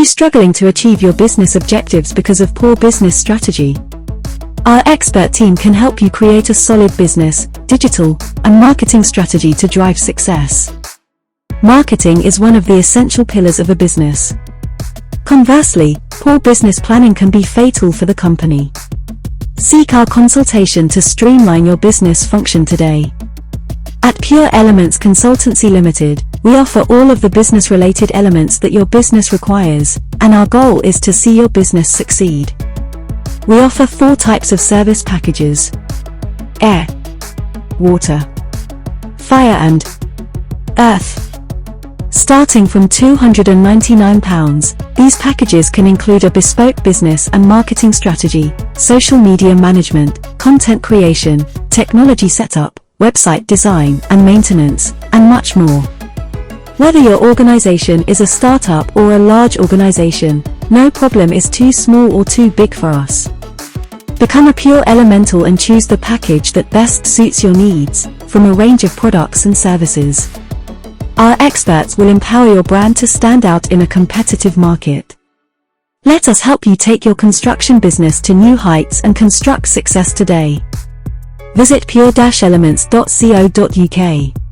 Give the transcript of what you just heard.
you struggling to achieve your business objectives because of poor business strategy? Our expert team can help you create a solid business, digital, and marketing strategy to drive success. Marketing is one of the essential pillars of a business. Conversely, poor business planning can be fatal for the company. Seek our consultation to streamline your business function today. At Pure Elements Consultancy Limited, we offer all of the business-related elements that your business requires, and our goal is to see your business succeed. We offer 4 types of service packages: air, water, fire and earth. Starting from £299, these packages can include a bespoke business and marketing strategy, social media management, content creation, technology setup, website design and maintenance, and much more. Whether your organization is a startup or a large organization, no problem is too small or too big for us. Become a Pure Elemental and choose the package that best suits your needs, from a range of products and services. Our experts will empower your brand to stand out in a competitive market. Let us help you take your construction business to new heights and construct success today. Visit pure-elements.co.uk.